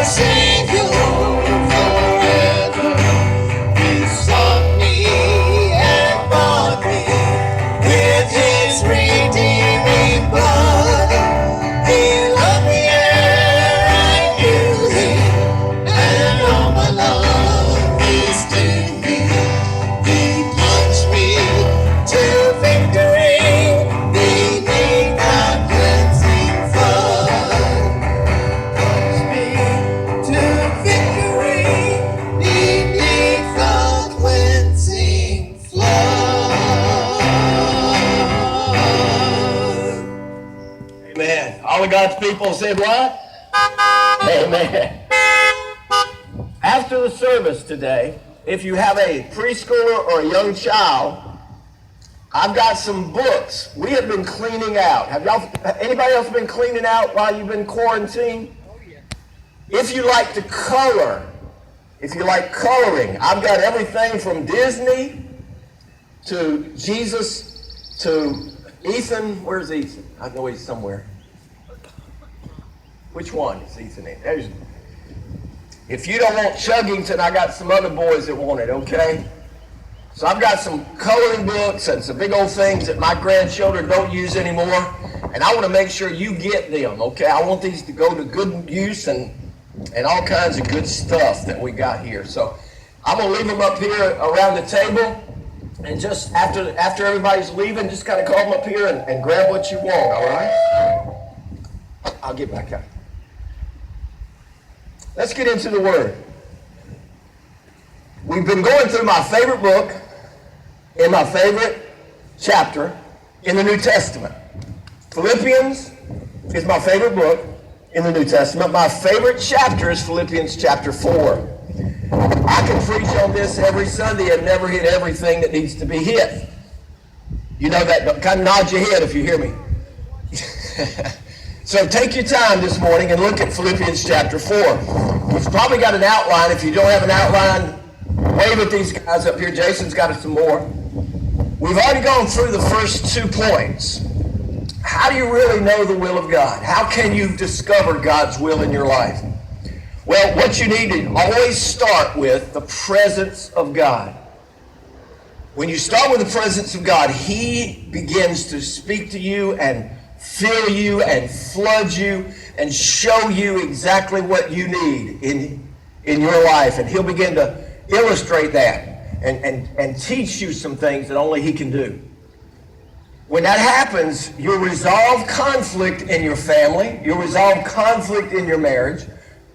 sing you forever. He sought me and bought me with his redeeming blood. He loved me ere I knew him, and all my love is to him. He plunged me to victory, beneath the cleansing flood. Plunged me to victory, beneath the cleansing flood. Amen. All of God's people said what? Amen. After the service today, if you have a preschooler or a young child, I've got some books. We have been cleaning out. Anybody else been cleaning out while you've been quarantined? If you like to color, if you like coloring, I've got everything from Disney to Jesus to Ethan. Where's Ethan? I know he's somewhere. Which one is Ethan in? If you don't want Chuggington, I got some other boys that want it, okay? So I've got some coloring books and some big old things that my grandchildren don't use anymore, and I want to make sure you get them, okay? I want these to go to good use and all kinds of good stuff that we got here. So I'm going to leave them up here around the table, and just after everybody's leaving, just kind of call them up here and grab what you want, all right? I'll get back out. Let's get into the Word. We've been going through my favorite book in my favorite chapter in the New Testament. Philippians is my favorite book in the New Testament. My favorite chapter is Philippians chapter 4. I can preach on this every Sunday and never hit everything that needs to be hit. You know that, kind of nod your head if you hear me. So take your time this morning and look at Philippians chapter 4. You've probably got an outline. If you don't have an outline, wave at these guys up here. Jason's got some more. We've already gone through the first 2 points. How do you really know the will of God? How can you discover God's will in your life? Well, what you need to always start with the presence of God. When you start with the presence of God, He begins to speak to you and fill you and flood you and show you exactly what you need in your life. And He'll begin to illustrate that and teach you some things that only He can do. When that happens, you'll resolve conflict in your family. You'll resolve conflict in your marriage.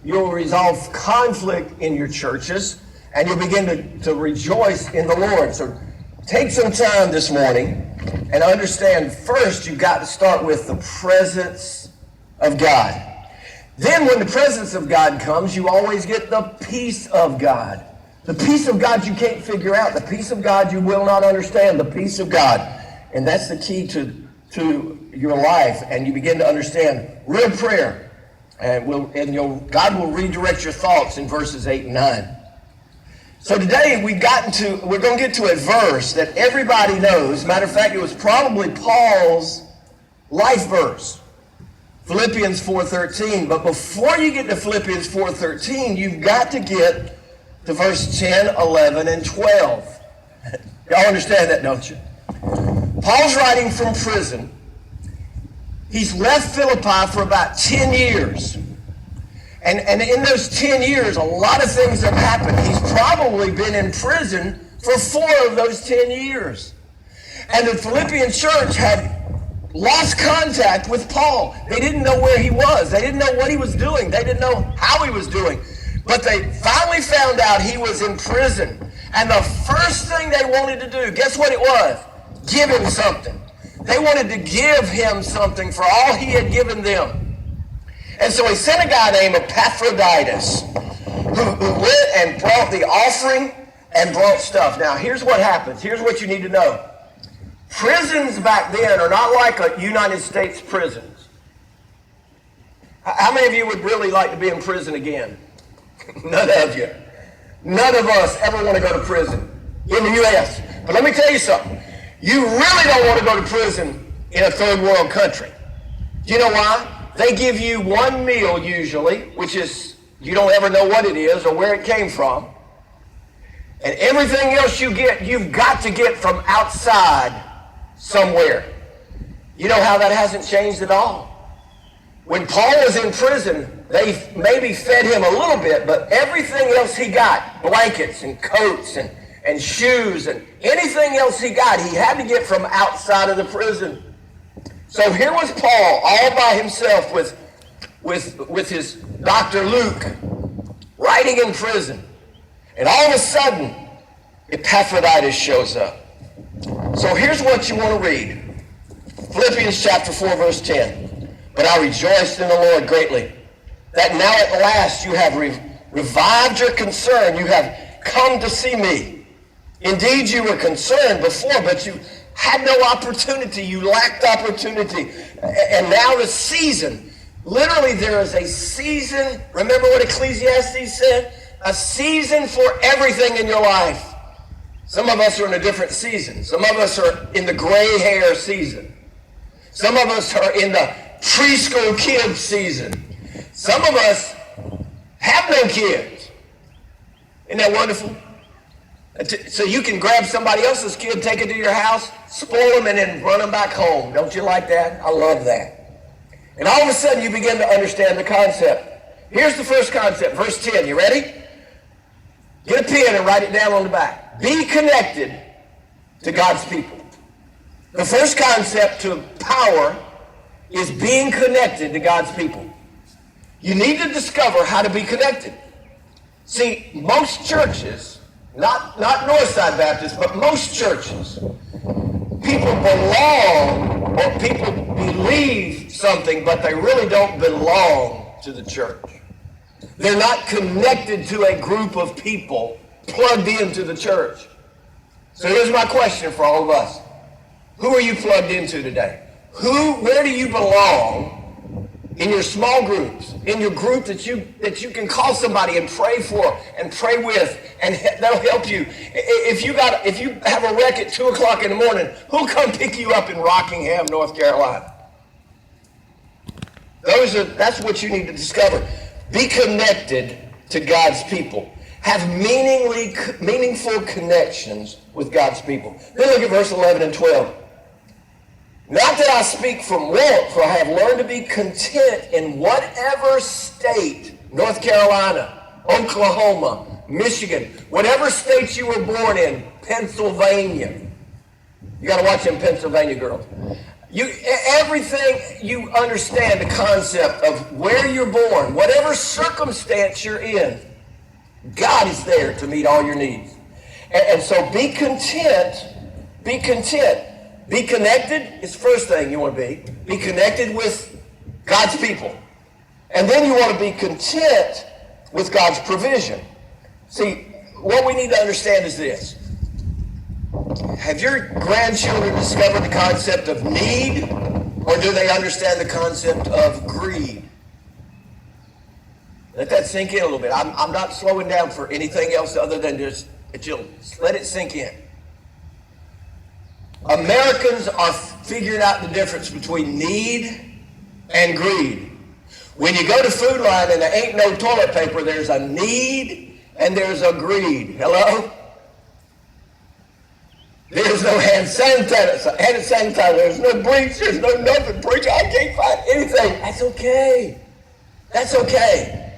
You'll resolve conflict in your churches. And you'll begin to rejoice in the Lord. So take some time this morning and understand, first, you've got to start with the presence of God. Then when the presence of God comes, you always get the peace of God. The peace of God you can't figure out. The peace of God you will not understand. The peace of God. And that's the key to your life. And you begin to understand real prayer. And God will redirect your thoughts in verses 8 and 9. So today we're going to get to a verse that everybody knows. Matter of fact, it was probably Paul's life verse, Philippians 4:13. But before you get to Philippians 4:13, you've got to get to verse 10, 11, and 12. Y'all understand that, don't you? Paul's writing from prison. He's left Philippi for about 10 years. And in those 10 years, a lot of things have happened. He's probably been in prison for 4 of those 10 years. And the Philippian church had lost contact with Paul. They didn't know where he was. They didn't know what he was doing. They didn't know how he was doing. But they finally found out he was in prison. And the first thing they wanted to do, guess what it was? Give him something. They wanted to give him something for all he had given them. And so he sent a guy named Epaphroditus who went and brought the offering and brought stuff. Now, here's what happens. Here's what you need to know. Prisons back then are not like a United States prisons. How many of you would really like to be in prison again? None of you. None of us ever want to go to prison in the U.S. But let me tell you something. You really don't want to go to prison in a third world country. Do you know why? They give you one meal usually, which is You don't ever know what it is or where it came from. And everything else you get, you've got to get from outside somewhere. You know how that hasn't changed at all? When Paul was in prison, they maybe fed him a little bit, but everything else he got, blankets and coats and shoes and anything else he got, he had to get from outside of the prison. So here was Paul all by himself with his Dr. Luke, writing in prison. And all of a sudden, Epaphroditus shows up. So here's what you want to read. Philippians chapter 4, verse 10. But I rejoiced in the Lord greatly, that now at last you have revived your concern. You have come to see me. Indeed, you were concerned before, but you had no opportunity. You lacked opportunity. And now the season, literally there is a season. Remember what Ecclesiastes said? A season for everything in your life. Some of us are in a different season. Some of us are in the gray hair season. Some of us are in the preschool kid season. Some of us have no kids. Isn't that wonderful? So you can grab somebody else's kid, take it to your house, spoil them, and then run them back home. Don't you like that? I love that. And all of a sudden you begin to understand the concept. Here's the first concept, verse 10. You ready? Get a pen and write it down on the back. Be connected to God's people. The first concept to power is being connected to God's people. You need to discover how to be connected. See, most churches, not Northside Baptist, but most churches, people belong or people believe something, but they really don't belong to the church. They're not connected to a group of people plugged into the church. So here's my question for all of us. Who are you plugged into today? Where do you belong in your small groups, in your group that you can call somebody and pray for and pray with, and they'll help you. If you have a wreck at 2 o'clock in the morning, who'll come pick you up in Rockingham, North Carolina? That's what you need to discover. Be connected to God's people. Have meaningful connections with God's people. Then look at verse 11 and 12. Not that I speak from want, for I have learned to be content in whatever state, North Carolina, Oklahoma, Michigan, whatever state you were born in, Pennsylvania. You got to watch them Pennsylvania girls. Everything you understand the concept of where you're born, whatever circumstance you're in, God is there to meet all your needs. And so be content. Be content. Be connected is the first thing you want to be. Be connected with God's people. And then you want to be content with God's provision. See, what we need to understand is this. Have your grandchildren discovered the concept of need, or do they understand the concept of greed? Let that sink in a little bit. I'm not slowing down for anything else other than just let it sink in. Americans are figuring out the difference between need and greed. When you go to Food Line and there ain't no toilet paper, there's a need and there's a greed. Hello? There's no hand sanitizer, there's no bleach, there's no nothing. Preacher, I can't find anything. That's okay. That's okay.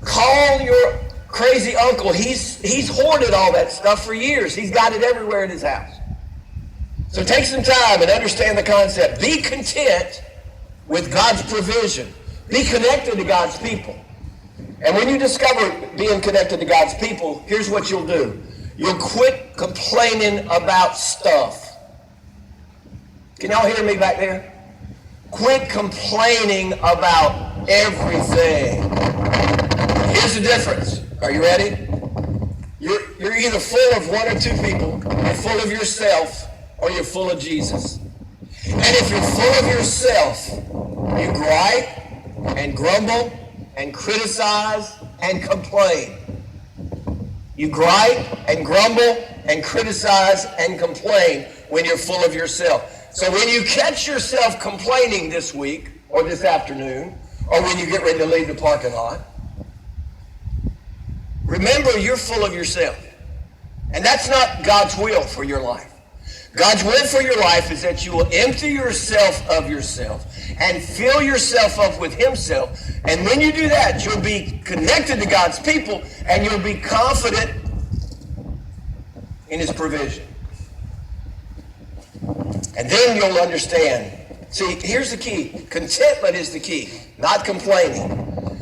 Call your crazy uncle. He's hoarded all that stuff for years. He's got it everywhere in his house. So take some time and understand the concept. Be content with God's provision. Be connected to God's people. And when you discover being connected to God's people, here's what you'll do. You'll quit complaining about stuff. Can y'all hear me back there? Quit complaining about everything. Here's the difference. Are you ready? You're either full of one or two people. You're full of yourself, or you're full of Jesus. And if you're full of yourself, you gripe and grumble and criticize and complain. You gripe and grumble and criticize and complain when you're full of yourself. So when you catch yourself complaining this week or this afternoon, or when you get ready to leave the parking lot, remember you're full of yourself. And that's not God's will for your life. God's will for your life is that you will empty yourself of yourself and fill yourself up with himself. And when you do that, you'll be connected to God's people and you'll be confident in his provision. And then you'll understand. See, here's the key. Contentment is the key, not complaining.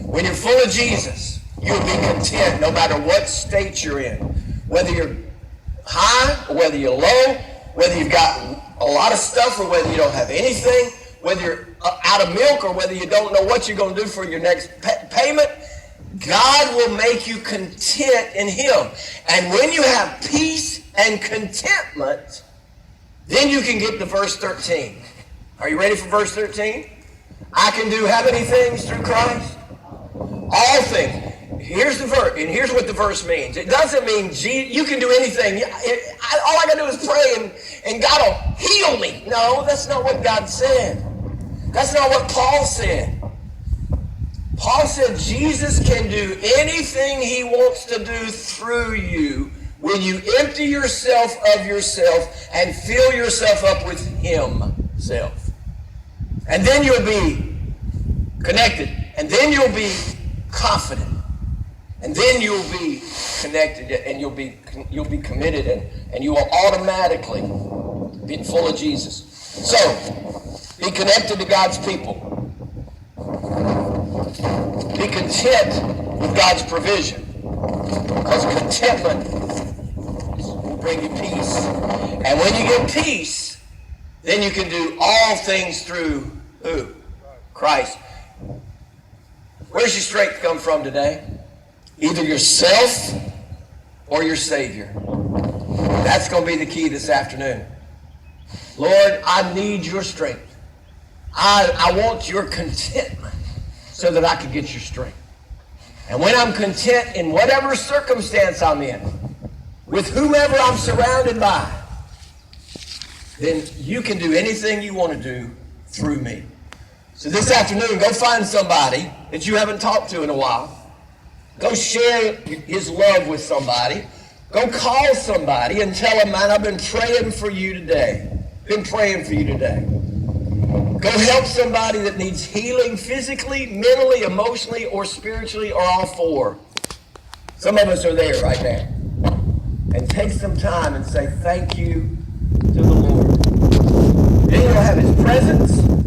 When you're full of Jesus, you'll be content no matter what state you're in. Whether you're high or whether you're low, whether you've got a lot of stuff or whether you don't have anything, whether you're out of milk or whether you don't know what you're going to do for your next payment, God will make you content in him. And when you have peace and contentment, then you can get to verse 13. Are you ready for verse 13? I can do how many things through Christ? All things. Here's the verse, and here's what the verse means. It doesn't mean you can do anything. All I got to do is pray and God will heal me. No, that's not what God said. That's not what Paul said. Paul said Jesus can do anything he wants to do through you when you empty yourself of yourself and fill yourself up with himself. And then you'll be connected. And then you'll be confident. And then you'll be connected and you'll be committed and you will automatically be full of Jesus. So, be connected to God's people. Be content with God's provision. Because contentment will bring you peace. And when you get peace, then you can do all things through who? Christ. Where's your strength come from today? Either yourself or your Savior. That's going to be the key this afternoon. Lord, I need your strength. I want your contentment so that I can get your strength. And when I'm content in whatever circumstance I'm in, with whomever I'm surrounded by, then you can do anything you want to do through me. So this afternoon, go find somebody that you haven't talked to in a while. Go share his love with somebody. Go call somebody and tell them, man, I've been praying for you today. Been praying for you today. Go help somebody that needs healing physically, mentally, emotionally, or spiritually, or all four. Some of us are there right now. And take some time and say thank you to the Lord. Then you'll have his presence.